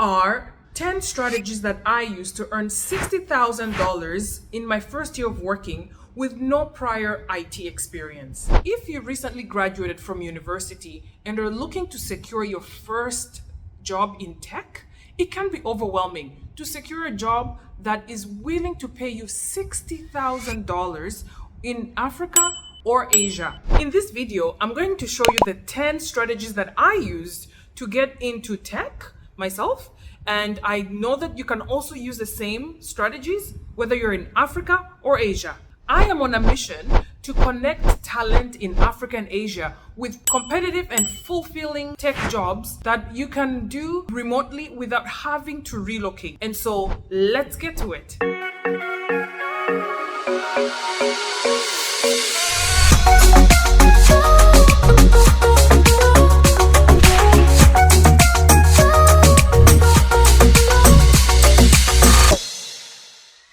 are 10 strategies that I used to earn $60,000 in my first year of working with no prior IT experience. If you recently graduated from university and are looking to secure your first job in tech, it can be overwhelming to secure a job that is willing to pay you $60,000 in Africa or Asia. In this video, I'm going to show you the 10 strategies that I used to get into tech myself. And I know that you can also use the same strategies, whether you're in Africa or Asia. I am on a mission to connect talent in Africa and Asia with competitive and fulfilling tech jobs that you can do remotely without having to relocate. And so let's get to it.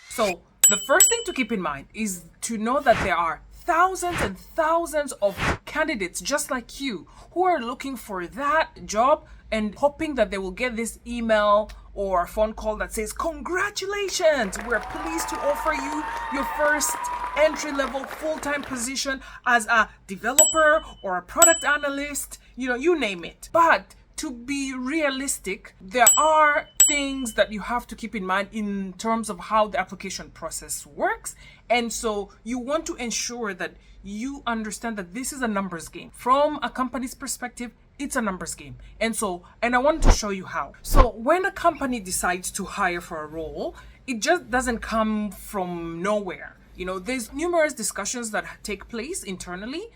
So the first thing to keep in mind is to know that there are thousands and thousands of candidates just like you who are looking for that job and hoping that they will get this email or a phone call that says, "Congratulations, we're pleased to offer you your first entry-level full-time position as a developer or a product analyst," you name it. But to be realistic, there are things that you have to keep in mind in terms of how the application process works. And so you want to ensure that you understand that this is a numbers game. From a company's perspective, it's a numbers game. And I want to show you how. So when a company decides to hire for a role, it just doesn't come from nowhere. There's numerous discussions that take place internally,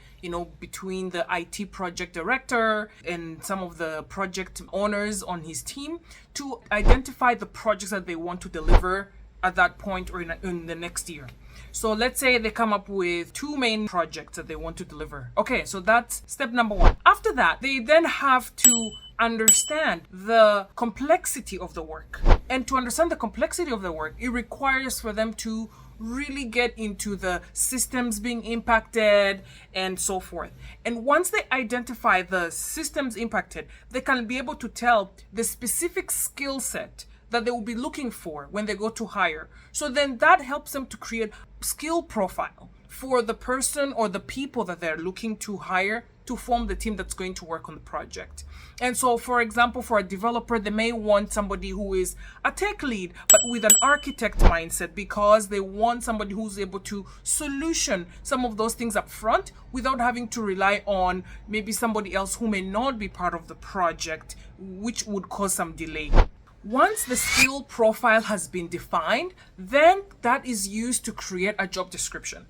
between the IT project director and some of the project owners on his team to identify the projects that they want to deliver at that point or in the next year. So let's say they come up with 2 main projects that they want to deliver. Okay, so that's step number 1. After that, they then have to understand the complexity of the work. And to understand the complexity of the work, it requires for them to really get into the systems being impacted and so forth. And once they identify the systems impacted, they can be able to tell the specific skill set that they will be looking for when they go to hire. So then that helps them to create skill profile for the person or the people that they're looking to hire to form the team that's going to work on the project. And so, for example, for a developer, they may want somebody who is a tech lead, but with an architect mindset, because they want somebody who's able to solution some of those things up front without having to rely on maybe somebody else who may not be part of the project, which would cause some delay. Once the skill profile has been defined, then that is used to create a job description.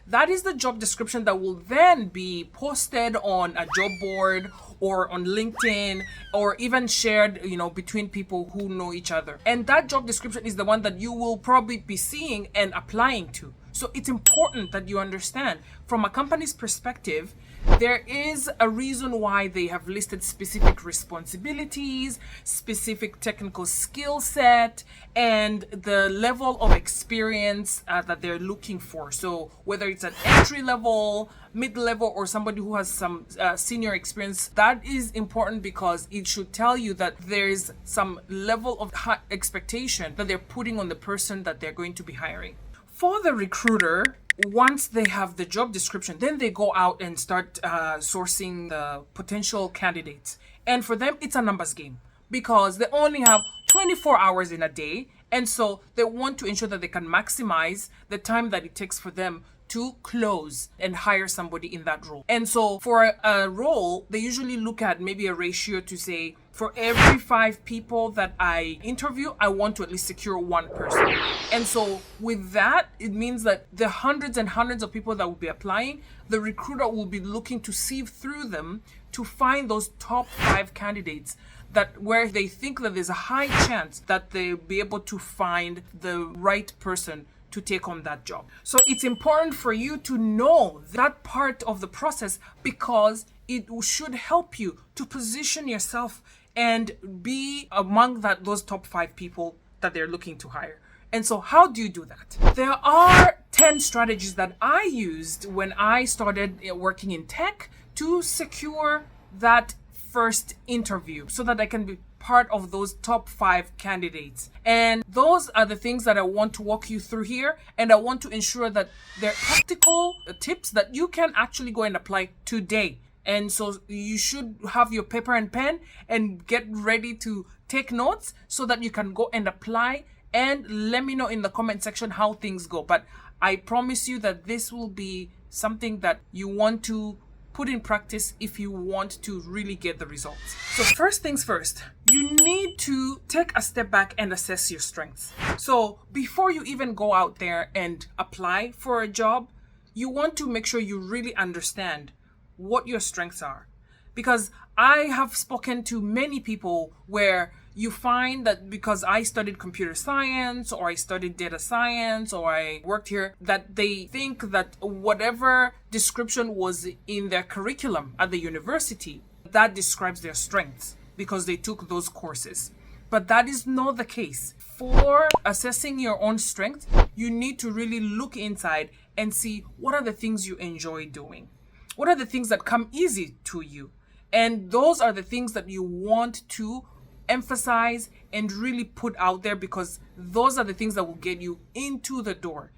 That is the job description that will then be posted on a job board or on LinkedIn or even shared, between people who know each other. And that job description is the one that you will probably be seeing and applying to. So it's important that you understand from a company's perspective, there is a reason why they have listed specific responsibilities, specific technical skill set, and the level of experience that they're looking for. So whether it's an entry level, mid level, or somebody who has some senior experience, that is important because it should tell you that there's some level of high expectation that they're putting on the person that they're going to be hiring. For the recruiter, once they have the job description, then they go out and start sourcing the potential candidates. And for them, it's a numbers game because they only have 24 hours in a day. And so they want to ensure that they can maximize the time that it takes for them to close and hire somebody in that role. And so for a role, they usually look at maybe a ratio to say, for every 5 people that I interview, I want to at least secure 1 person. And so with that, it means that the hundreds and hundreds of people that will be applying, the recruiter will be looking to sieve through them to find those top 5 candidates that where they think that there's a high chance that they'll be able to find the right person to take on that job. So it's important for you to know that part of the process because it should help you to position yourself and be among those top 5 people that they're looking to hire. And so how do you do that? There are 10 strategies that I used when I started working in tech to secure that first interview so that I can be part of those top 5 candidates. And those are the things that I want to walk you through here. And I want to ensure that they're practical tips that you can actually go and apply today. And so you should have your paper and pen and get ready to take notes so that you can go and apply, and let me know in the comment section how things go. But I promise you that this will be something that you want to put in practice if you want to really get the results. So first things first, you need to take a step back and assess your strengths. So before you even go out there and apply for a job, you want to make sure you really understand what your strengths are. Because I have spoken to many people where you find that because I studied computer science or I studied data science or I worked here, that they think that whatever description was in their curriculum at the university, that describes their strengths because they took those courses. But that is not the case. For assessing your own strengths, you need to really look inside and see what are the things you enjoy doing. What are the things that come easy to you? And those are the things that you want to emphasize and really put out there, because those are the things that will get you into the door.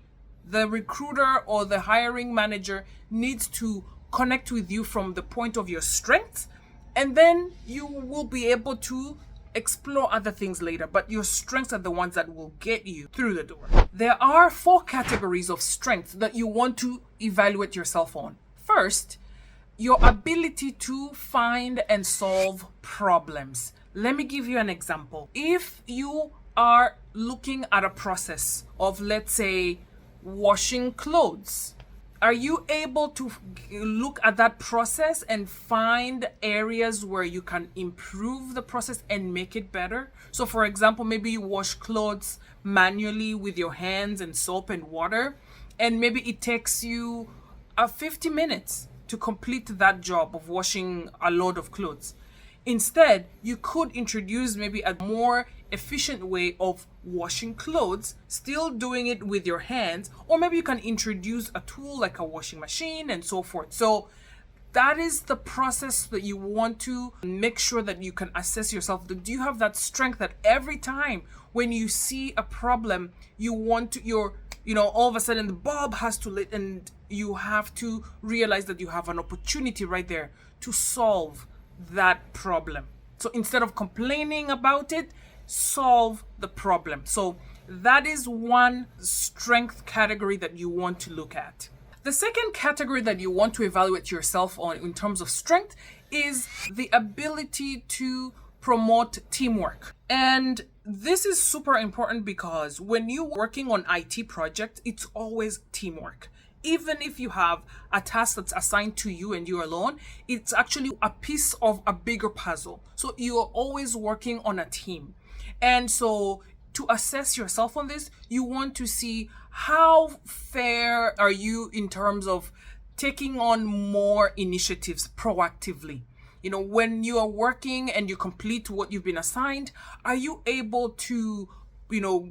The recruiter or the hiring manager needs to connect with you from the point of your strengths, and then you will be able to explore other things later, but your strengths are the ones that will get you through the door. There are 4 categories of strengths that you want to evaluate yourself on. First, your ability to find and solve problems. Let me give you an example. If you are looking at a process of, let's say, washing clothes, are you able to look at that process and find areas where you can improve the process and make it better? So for example, maybe you wash clothes manually with your hands and soap and water, and maybe it takes you 50 minutes to complete that job of washing a load of clothes. Instead, you could introduce maybe a more efficient way of washing clothes, still doing it with your hands, or maybe you can introduce a tool like a washing machine and so forth. So that is the process that you want to make sure that you can assess yourself. Do you have that strength that every time when you see a problem, you want to, all of a sudden the bulb has to lit, and you have to realize that you have an opportunity right there to solve that problem. So instead of complaining about it, solve the problem. So that is one strength category that you want to look at. The second category that you want to evaluate yourself on in terms of strength is the ability to promote teamwork. And this is super important because when you're working on IT project, it's always teamwork. Even if you have a task that's assigned to you and you're alone, it's actually a piece of a bigger puzzle. So you're always working on a team. And so to assess yourself on this, you want to see how fair are you in terms of taking on more initiatives proactively. When you are working and you complete what you've been assigned, are you able to,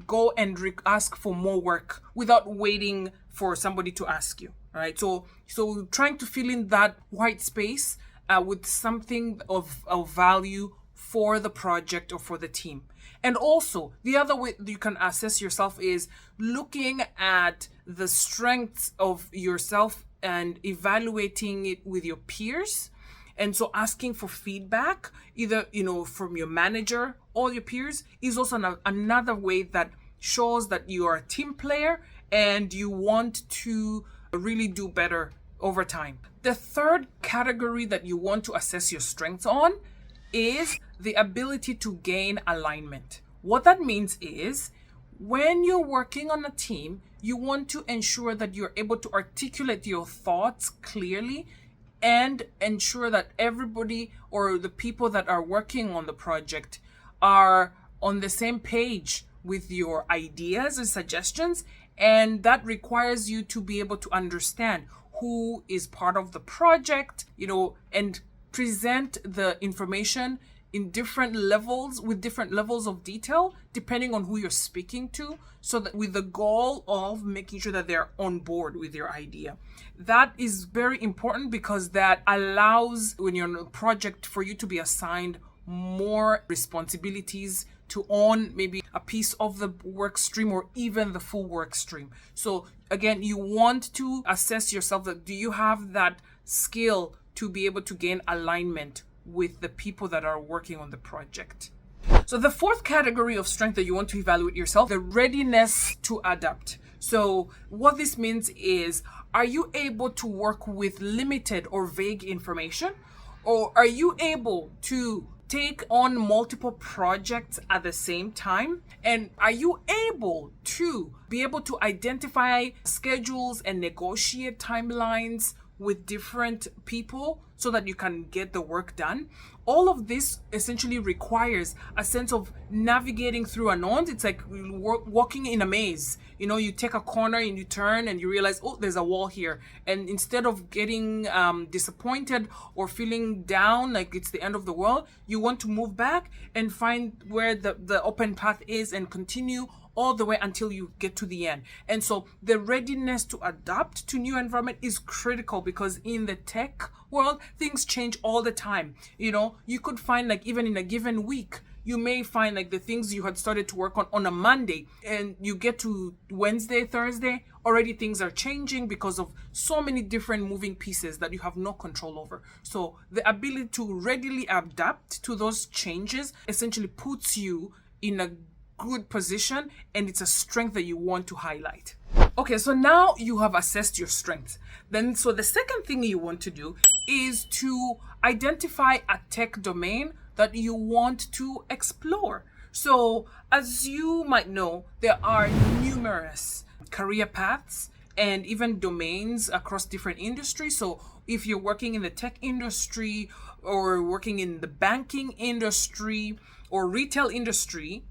go and ask for more work without waiting for somebody to ask you, right? So trying to fill in that white space with something of value for the project or for the team. And also, the other way that you can assess yourself is looking at the strengths of yourself and evaluating it with your peers. And so asking for feedback, either, from your manager or your peers, is also another way that shows that you are a team player and you want to really do better over time. The third category that you want to assess your strengths on is the ability to gain alignment. What that means is when you're working on a team, you want to ensure that you're able to articulate your thoughts clearly and ensure that everybody or the people that are working on the project are on the same page with your ideas and suggestions. And that requires you to be able to understand who is part of the project, and present the information in different levels with different levels of detail depending on who you're speaking to, so that with the goal of making sure that they're on board with your idea. That is very important because that allows, when you're on a project, for you to be assigned more responsibilities to own maybe a piece of the work stream or even the full work stream. So again, you want to assess yourself that do you have that skill to be able to gain alignment with the people that are working on the project. So the fourth category of strength that you want to evaluate yourself, the readiness to adapt. So what this means is, are you able to work with limited or vague information? Or are you able to take on multiple projects at the same time? And are you able to identify schedules and negotiate timelines with different people so that you can get the work done? All of this essentially requires a sense of navigating through unknowns. It's like walking in a maze. You take a corner and you turn and you realize, oh, there's a wall here. And instead of getting disappointed or feeling down like it's the end of the world, you want to move back and find where the open path is and continue all the way until you get to the end. And so the readiness to adapt to new environment is critical, because in the tech world, things change all the time. You could find, like, even in a given week, you may find like the things you had started to work on a Monday, and you get to Wednesday, Thursday, already things are changing because of so many different moving pieces that you have no control over. So the ability to readily adapt to those changes essentially puts you in a good position, and it's a strength that you want to highlight. Okay, so now you have assessed your strengths. So the second thing you want to do is to identify a tech domain that you want to explore. So as you might know, there are numerous career paths and even domains across different industries. So if you're working in the tech industry or working in the banking industry or retail industry,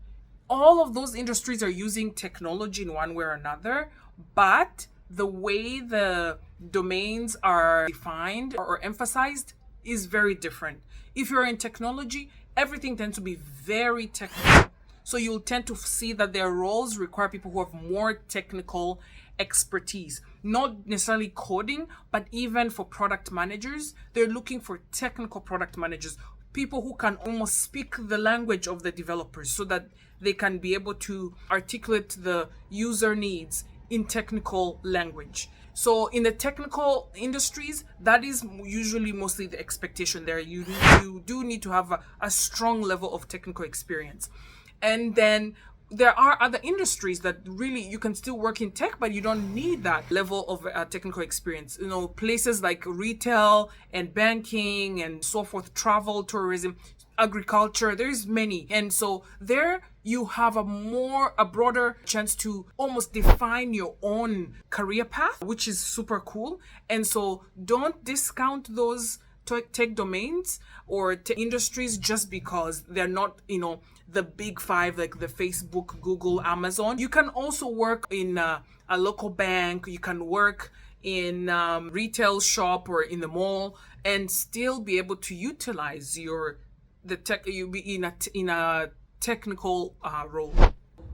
all of those industries are using technology in one way or another, but the way the domains are defined or emphasized is very different. If you're in technology, everything tends to be very technical. So you'll tend to see that their roles require people who have more technical expertise, not necessarily coding, but even for product managers, they're looking for technical product managers, people who can almost speak the language of the developers so that they can be able to articulate the user needs in technical language. So in the technical industries, that is usually mostly the expectation there. You do need to have a strong level of technical experience. And then there are other industries that really you can still work in tech, but you don't need that level of technical experience. Places like retail and banking and so forth, travel, tourism, agriculture, there's many. And so there you have a broader chance to almost define your own career path, which is super cool. And so don't discount those tech domains or tech industries just because they're not, the big five, like the Facebook, Google, Amazon. You can also work in a local bank. You can work in retail shop or in the mall and still be able to utilize you be in a technical role.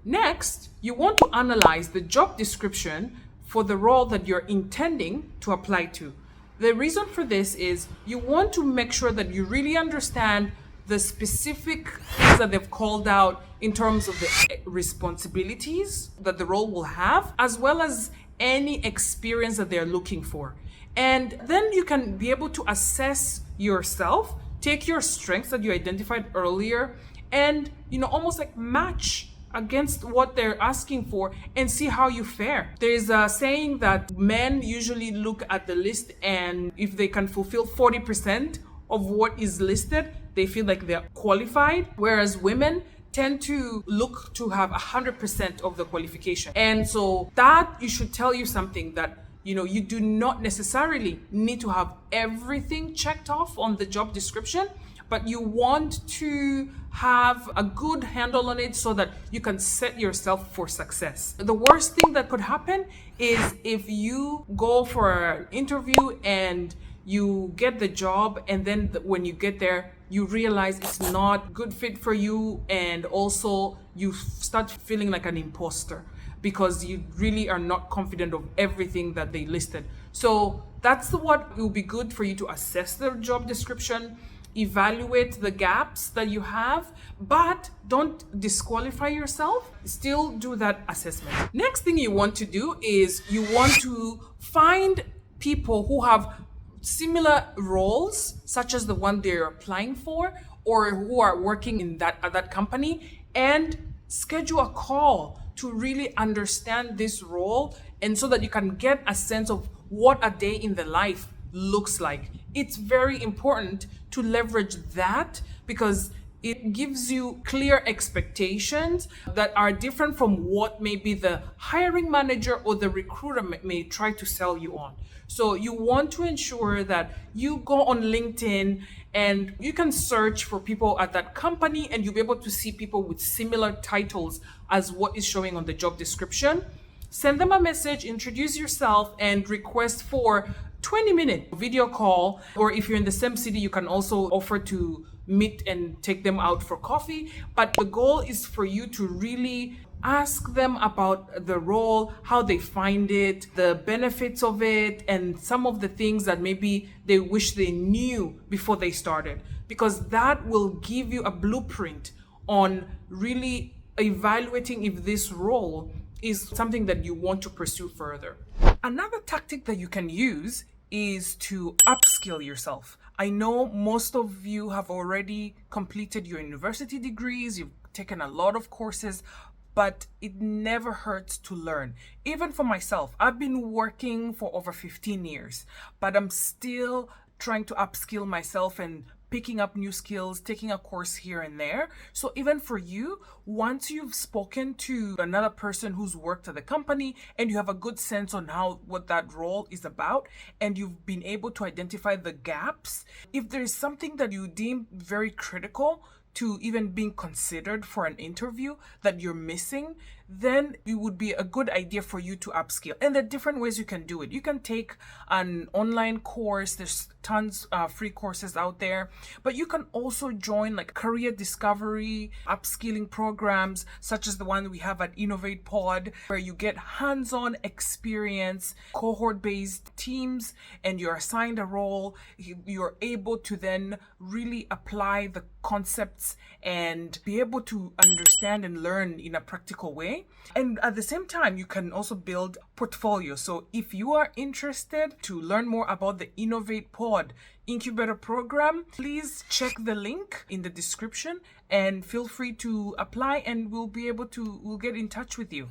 Next, you want to analyze the job description for the role that you're intending to apply to. The reason for this is you want to make sure that you really understand the specific things that they've called out in terms of the responsibilities that the role will have, as well as any experience that they're looking for. And then you can be able to assess yourself, take your strengths that you identified earlier, and almost like match against what they're asking for and see how you fare. There's a saying that men usually look at the list, and if they can fulfill 40% of what is listed, they feel like they're qualified, whereas women tend to look to have 100% of the qualification. And so that you should tell you something that you do not necessarily need to have everything checked off on the job description, but you want to have a good handle on it so that you can set yourself for success. The worst thing that could happen is if you go for an interview and you get the job, and then when you get there, you realize it's not good fit for you, and also you start feeling like an imposter because you really are not confident of everything that they listed. So that's what will be good for you to assess the job description evaluate the gaps that you have, but don't disqualify yourself. Still do that assessment. Next thing you want to do is you want to find people who have similar roles, such as the one they're applying for, or who are working in that at that company, and schedule a call to really understand this role, and so that you can get a sense of what a day in the life looks like. It's very important to leverage that because it gives you clear expectations that are different from what maybe the hiring manager or the recruiter may try to sell you on. So you want to ensure that you go on LinkedIn and you can search for people at that company, and you'll be able to see people with similar titles as what is showing on the job description. Send them a message, introduce yourself, and request for 20-minute video call. Or if you're in the same city, you can also offer to meet and take them out for coffee. But the goal is for you to really ask them about the role, how they find it, the benefits of it, and some of the things that maybe they wish they knew before they started. Because that will give you a blueprint on really evaluating if this role is something that you want to pursue further. Another tactic that you can use is to upskill yourself. I know most of you have already completed your university degrees, you've taken a lot of courses, but it never hurts to learn. Even for myself, I've been working for over 15 years, but I'm still trying to upskill myself and picking up new skills, taking a course here and there. So even for you, once you've spoken to another person who's worked at the company and you have a good sense on what that role is about, and you've been able to identify the gaps, if there is something that you deem very critical to even being considered for an interview that you're missing, then it would be a good idea for you to upskill. And there are different ways you can do it. You can take an online course. There's tons of free courses out there, but you can also join like career discovery, upskilling programs, such as the one we have at Innovate Pod, where you get hands-on experience, cohort-based teams, and you're assigned a role. You're able to then really apply the concepts and be able to understand and learn in a practical way. And at the same time, you can also build portfolio. So if you are interested to learn more about the Innovate Pod Incubator program, please check the link in the description and feel free to apply, and we'll get in touch with you.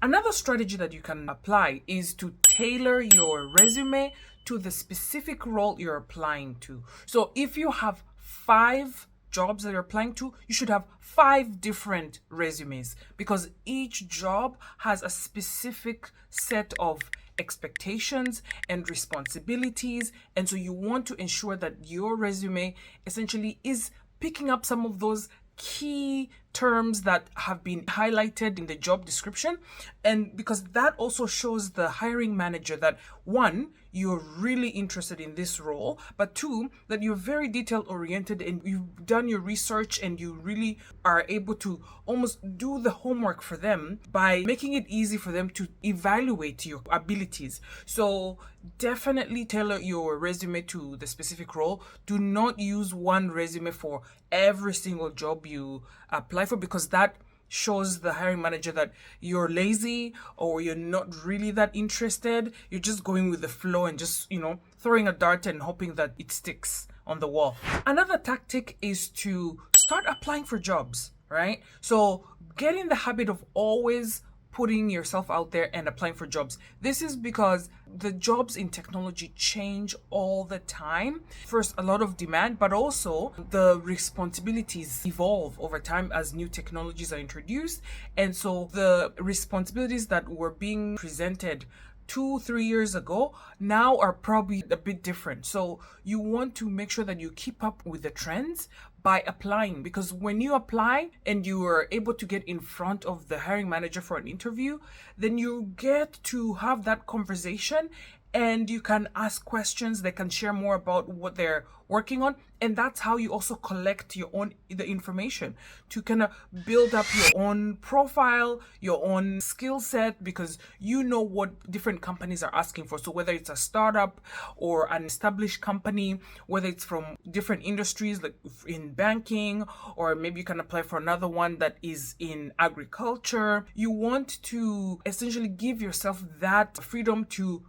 Another strategy that you can apply is to tailor your resume to the specific role you're applying to. So if you have 5 jobs that you're applying to, you should have 5 different resumes, because each job has a specific set of expectations and responsibilities. And so you want to ensure that your resume essentially is picking up some of those key terms that have been highlighted in the job description. And because that also shows the hiring manager that, 1, you're really interested in this role, but 2, that you're very detail oriented and you've done your research and you really are able to almost do the homework for them by making it easy for them to evaluate your abilities. So definitely tailor your resume to the specific role. Do not use one resume for every single job you apply for, because that shows the hiring manager that you're lazy or you're not really that interested. You're just going with the flow and just, throwing a dart and hoping that it sticks on the wall. Another tactic is to start applying for jobs, right? So get in the habit of always putting yourself out there and applying for jobs. This is because the jobs in technology change all the time. First, a lot of demand, but also the responsibilities evolve over time as new technologies are introduced. And so the responsibilities that were being presented 2-3 years ago now are probably a bit different. So you want to make sure that you keep up with the trends by applying, because when you apply and you are able to get in front of the hiring manager for an interview, then you get to have that conversation and you can ask questions. They can share more about what they're working on, and that's how you also collect the information to kind of build up your own profile, your own skill set, because you know what different companies are asking for. So whether it's a startup or an established company, whether it's from different industries like in banking, or maybe you can apply for another one that is in agriculture, you want to essentially give yourself that freedom to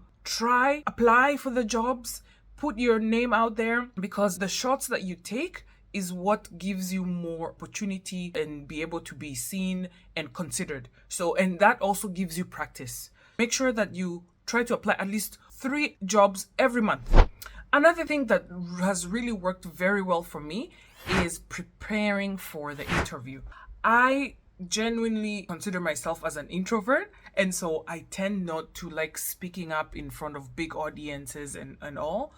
apply for the jobs, put your name out there, because the shots that you take is what gives you more opportunity and be able to be seen and considered. So, and that also gives you practice. Make sure that you try to apply at least 3 jobs every month. Another thing that has really worked very well for me is preparing for the interview. I genuinely consider myself as an introvert, and so I tend not to like speaking up in front of big audiences and all.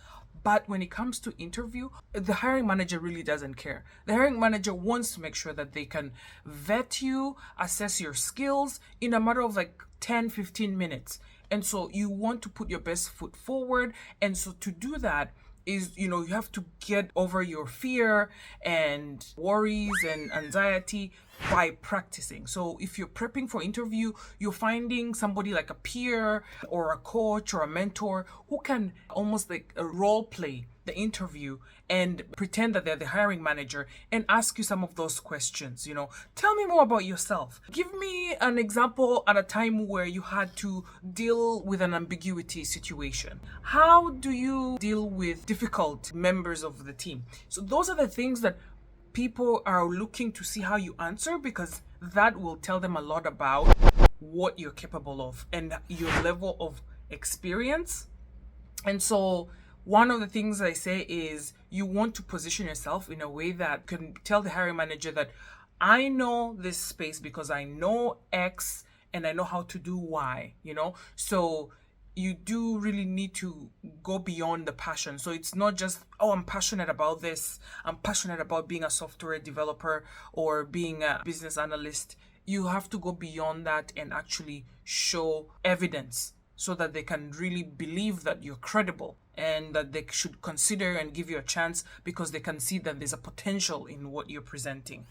But when it comes to interview, the hiring manager really doesn't care. The hiring manager wants to make sure that they can vet you, assess your skills in a matter of like 10-15 minutes. And so you want to put your best foot forward. And so to do that is, you have to get over your fear and worries and anxiety by practicing. So if you're prepping for interview, you're finding somebody like a peer or a coach or a mentor who can almost like a role play the interview and pretend that they're the hiring manager and ask you some of those questions. Tell me more about yourself. Give me an example at a time where you had to deal with an ambiguity situation. How do you deal with difficult members of the team? So those are the things that people are looking to see how you answer, because that will tell them a lot about what you're capable of and your level of experience. And so one of the things I say is you want to position yourself in a way that can tell the hiring manager that I know this space because I know X and I know how to do Y, So you do really need to go beyond the passion. So it's not just, oh, I'm passionate about this. I'm passionate about being a software developer or being a business analyst. You have to go beyond that and actually show evidence so that they can really believe that you're credible and that they should consider and give you a chance because they can see that there's a potential in what you're presenting.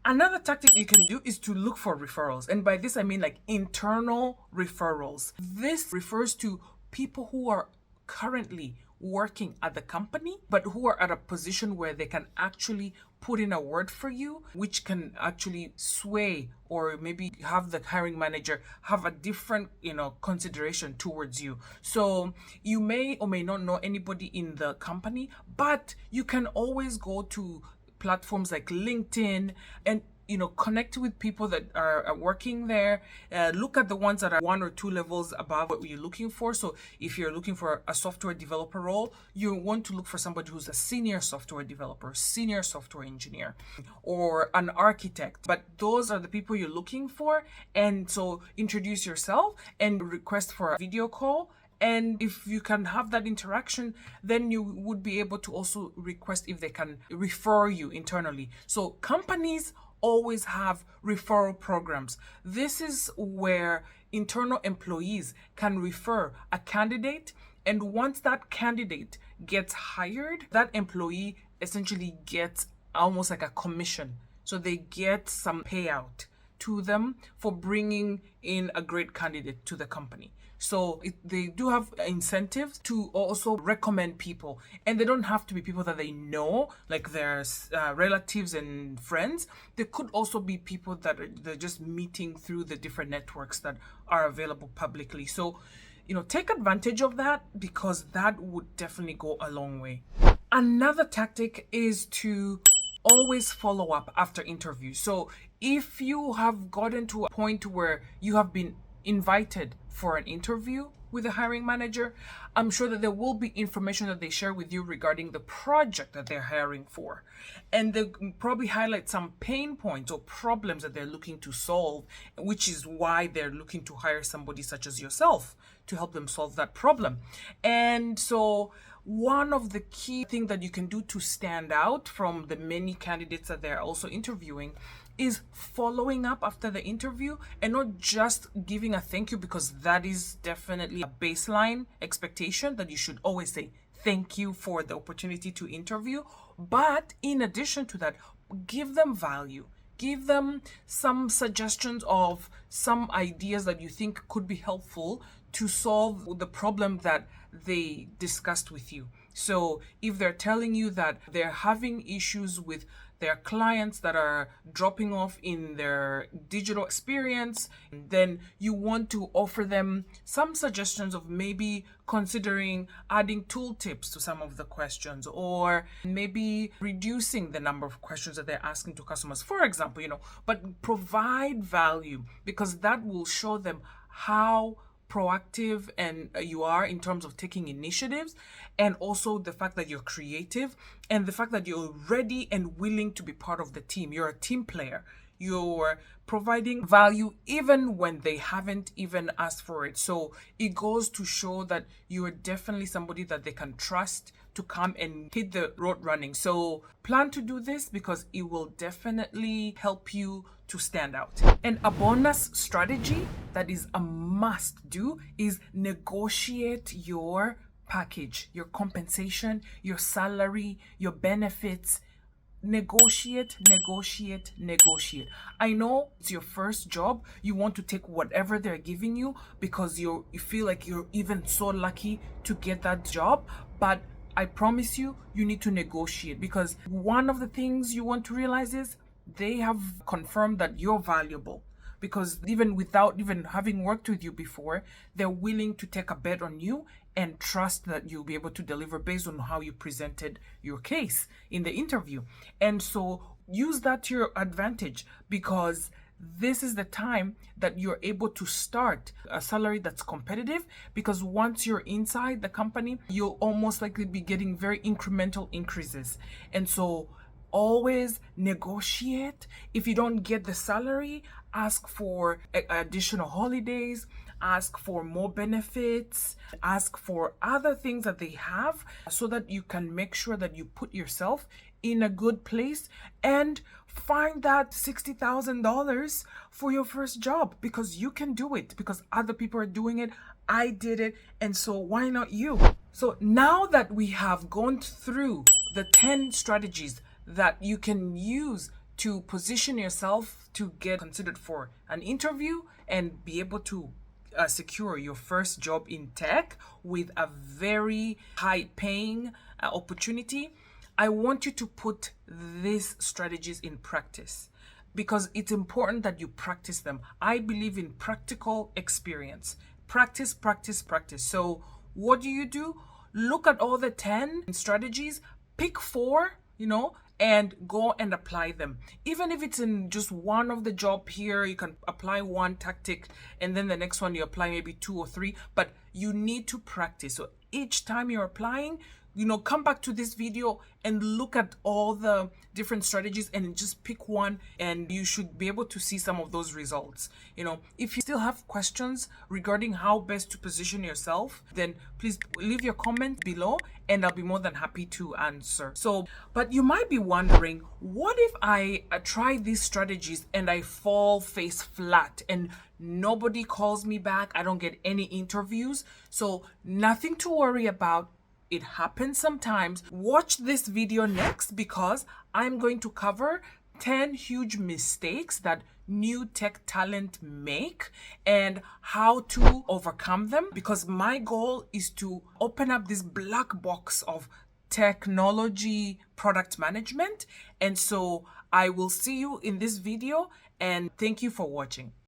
Another tactic you can do is to look for referrals. And by this, I mean like internal referrals. This refers to people who are currently working at the company, but who are at a position where they can actually put in a word for you, which can actually sway or maybe have the hiring manager have a different, consideration towards you. So you may or may not know anybody in the company, but you can always go to platforms like LinkedIn and connect with people that are working there. Look at the ones that are 1 or 2 levels above what you're looking for. So if you're looking for a software developer role, you want to look for somebody who's a senior software developer, senior software engineer, or an architect. But those are the people you're looking for. And so introduce yourself and request for a video call. And if you can have that interaction, then you would be able to also request if they can refer you internally. So companies always have referral programs. This is where internal employees can refer a candidate, and once that candidate gets hired, that employee essentially gets almost like a commission. So they get some payout to them for bringing in a great candidate to the company. So they do have incentives to also recommend people, and they don't have to be people that they know, like their relatives and friends. They could also be people that they're just meeting through the different networks that are available publicly. So, take advantage of that, because that would definitely go a long way. Another tactic is to always follow up after interviews. So if you have gotten to a point where you have been invited for an interview with a hiring manager, I'm sure that there will be information that they share with you regarding the project that they're hiring for. And they'll probably highlight some pain points or problems that they're looking to solve, which is why they're looking to hire somebody such as yourself to help them solve that problem. And so one of the key things that you can do to stand out from the many candidates that they're also interviewing is following up after the interview and not just giving a thank you, because that is definitely a baseline expectation that you should always say thank you for the opportunity to interview. But in addition to that, give them value. Give them some suggestions of some ideas that you think could be helpful to solve the problem that they discussed with you. So if they're telling you that they're having issues with their clients that are dropping off in their digital experience, then you want to offer them some suggestions of maybe considering adding tooltips to some of the questions, or maybe reducing the number of questions that they're asking to customers, for example, but provide value, because that will show them how proactive and you are in terms of taking initiatives, and also the fact that you're creative, and the fact that you're ready and willing to be part of the team. You're a team player. You're providing value even when they haven't even asked for it. So it goes to show that you are definitely somebody that they can trust to come and hit the road running. So plan to do this, because it will definitely help you to stand out. And a bonus strategy that is a must do is negotiate your package, your compensation, your salary, your benefits. Negotiate. I know it's your first job. You want to take whatever they're giving you because you feel like you're even so lucky to get that job. But I promise you, you need to negotiate, because one of the things you want to realize is they have confirmed that you're valuable. Because even without even having worked with you before, they're willing to take a bet on you and trust that you'll be able to deliver based on how you presented your case in the interview. And so use that to your advantage, because this is the time that you're able to start a salary that's competitive, because once you're inside the company, you'll almost likely be getting very incremental increases. And so always negotiate. If you don't get the salary, ask for additional holidays, ask for more benefits, ask for other things that they have, so that you can make sure that you put yourself in a good place and find that $60,000 for your first job, because you can do it, because other people are doing it. I did it, and so why not you? So now that we have gone through the 10 strategies that you can use to position yourself to get considered for an interview and be able to secure your first job in tech with a very high paying opportunity, I want you to put these strategies in practice, because it's important that you practice them. I believe in practical experience. Practice. So what do? Look at all the 10 strategies, pick 4, and go and apply them. Even if it's in just one of the job here, you can apply one tactic, and then the next one you apply maybe 2 or 3, but you need to practice. So each time you're applying, come back to this video and look at all the different strategies and just pick one, and you should be able to see some of those results. If you still have questions regarding how best to position yourself, then please leave your comment below and I'll be more than happy to answer. But you might be wondering, what if I try these strategies and I fall face flat and nobody calls me back? I don't get any interviews. So nothing to worry about. It happens sometimes. Watch this video next, because I'm going to cover 10 huge mistakes that new tech talent make and how to overcome them, because my goal is to open up this black box of technology product management. And so I will see you in this video, and thank you for watching.